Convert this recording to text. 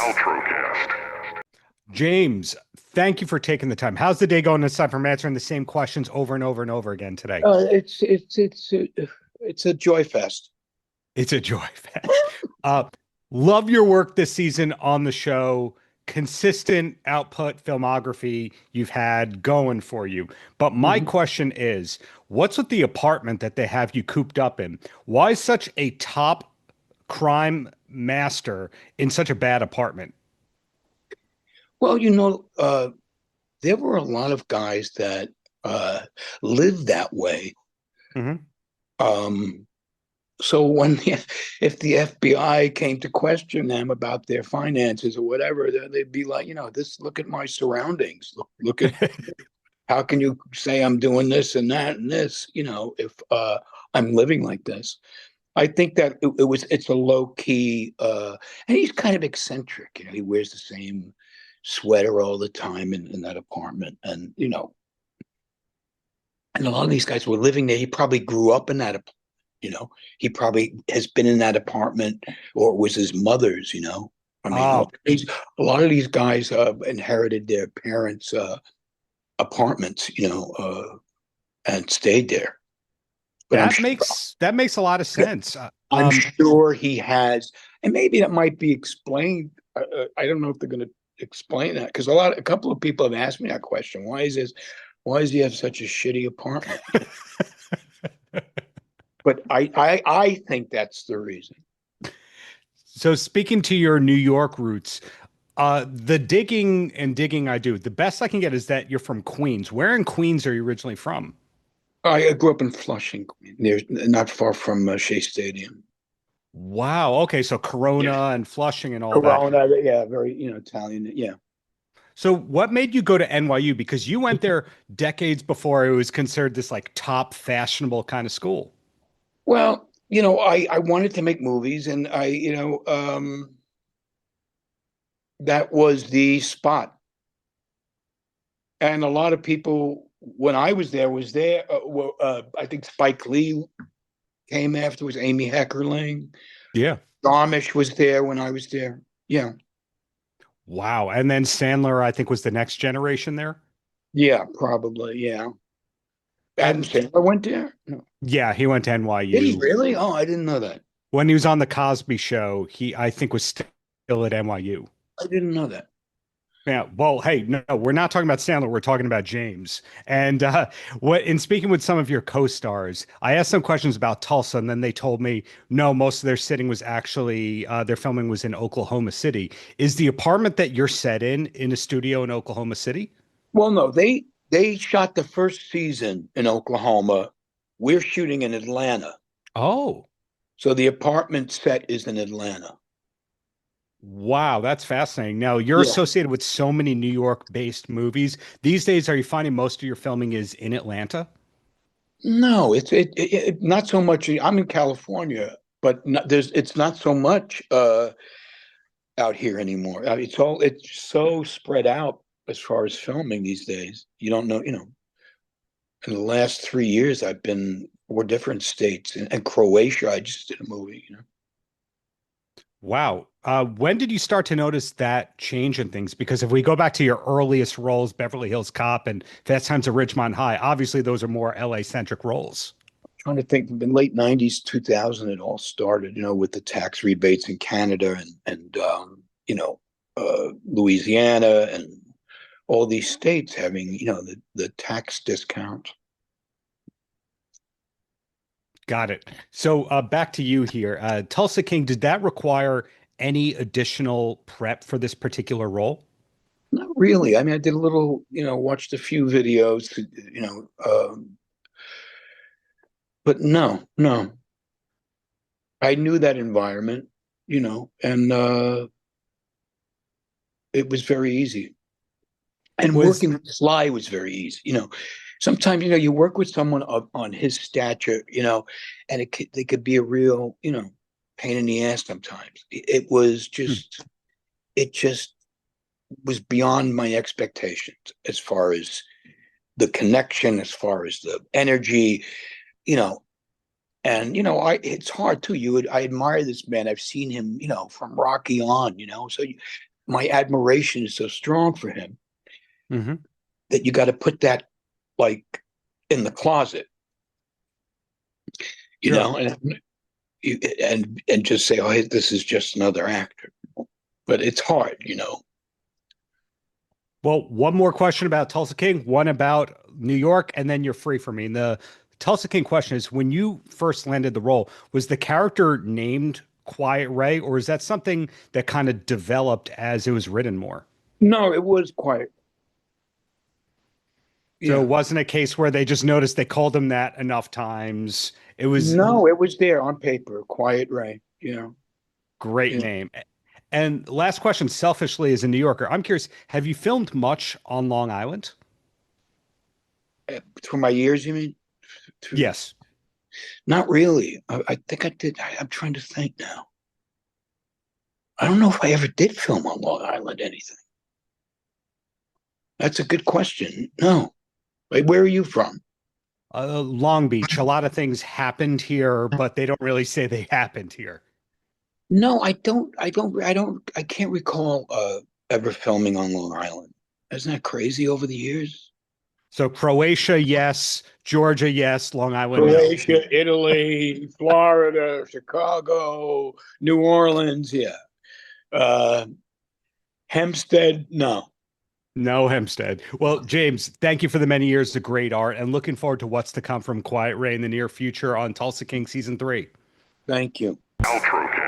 Paltrocast. James, thank you for taking the time. How's the day going aside from answering the same questions over and over and over again today? It's a joy fest. It's a joy fest. Uh, love your work this season on the show. Consistent output filmography you've had going for you. But my question is, what's with the apartment that they have you cooped up in? Why is such a top crime master in such a bad apartment? Well, there were a lot of guys that lived that way. Hmm. Um, so if the FBI came to question them about their finances or whatever, they'd be like, look at my surroundings. Look at how can you say I'm doing this and that and this, if I'm living like this. I think that it's a low key, and he's kind of eccentric. He wears the same sweater all the time in that apartment, and and a lot of these guys were living there. He probably grew up in that. He probably has been in that apartment, or it was his mother's. I mean, Oh, a lot of these guys inherited their parents' apartments, and stayed there. But that makes a lot of sense. I'm sure he has, and maybe that might be explained. I don't know if they're going to explain that, because a couple of people have asked me that question. Why does he have such a shitty apartment? But I think that's the reason. So speaking to your New York roots, the digging I do, the best I can get is that you're from Queens. Where in Queens are you originally from? I grew up in Flushing, not far from Shea Stadium. Wow. Okay. So Yeah. Corona and Flushing and all that. Corona, yeah, very Italian, yeah. So what made you go to NYU? Because you went there decades before it was considered this like top fashionable kind of school. Well, I wanted to make movies, and that was the spot. And a lot of people, when I was there, I think Spike Lee came afterwards, Amy Heckerling. Yeah. Garmish was there when I was there. Yeah. Wow. And then Sandler, I think, was the next generation there. Yeah, probably. Yeah. Adam And Sandler went there? No. yeah, he went to Did he NYU. really? Oh, I didn't know that. When he was on the Cosby Show, he I think was still at NYU. I didn't know that. Yeah, well, hey, no, we're not talking about Sandler. We're talking about James. And what in speaking with some of your co-stars, I asked them questions about Tulsa, and then they told me no, most of their sitting was actually their filming was in Oklahoma City. Is the apartment that you're set in a studio in Oklahoma City? Well, no, they shot the first season in Oklahoma. We're shooting in Atlanta. Oh, So the apartment set is in Atlanta. wow, that's fascinating. Now you're Yeah. associated with so many New York-based movies these days. Are you finding most of your filming is in Atlanta? No, it not so much. I'm in California, but it's not so much out here anymore. It's so spread out as far as filming these days. You don't know, in the last 3 years, I've been 4 different states, and Croatia. I just did a movie. Wow. When did you start to notice that change in things? Because if we go back to your earliest roles, Beverly Hills Cop and Fast Times at Ridgemont High, obviously those are more LA centric roles. Trying to think, in the late '90s, 2000, it all started, with the tax rebates in Canada and Louisiana and all these states having, the tax discount. Got it. So back to you here. Tulsa King, did that require any additional prep for this particular role? Not really. I mean, I did a little, watched a few videos, but no. I knew that environment, and it was very easy. And Was working with Sly was very easy. Sometimes, you work with someone on his stature, and they could be a real, pain in the ass sometimes. It just was beyond my expectations as far as the connection, as far as the energy, you know. And it's hard too. I admire this man. I've seen him, from Rocky on. So my admiration is so strong for him Mm-hmm. that you got to put that like in the closet, you Sure. know, and just say, oh, hey, this is just another actor. But it's hard, you know. Well, one more question about Tulsa King, one about New York, and then you're free for me. And the Tulsa King question is, when you first landed the role, was the character named Quiet Ray, or is that something that kind of developed as it was written more? No, it was quite. So Yeah. it wasn't a case where they just noticed they called him that enough times. It was No, it was there on paper. Quiet Ray. You know. great Yeah. name. And last question, selfishly, as a New Yorker, I'm curious, have you filmed much on Long Island? Through my years, you mean? Yes. Not really. I think I did. I'm trying to think now. I don't know if I ever did film on Long Island anything. That's a good question. No. Wait, where are you from? Long Beach. A lot of things happened here, but they don't really say they happened here. No, I don't. I can't recall ever filming on Long Island. Isn't that crazy over the years? So Croatia, yes. Georgia, yes. Long Island, no. Croatia, Italy, Florida, Chicago, New Orleans, yeah. Uh, Hempstead, no. No Hempstead. Well, James, thank you for the many years of great art and looking forward to what's to come from Quiet Ray in the near future on Tulsa King Season 3. Thank you. Paltrocast.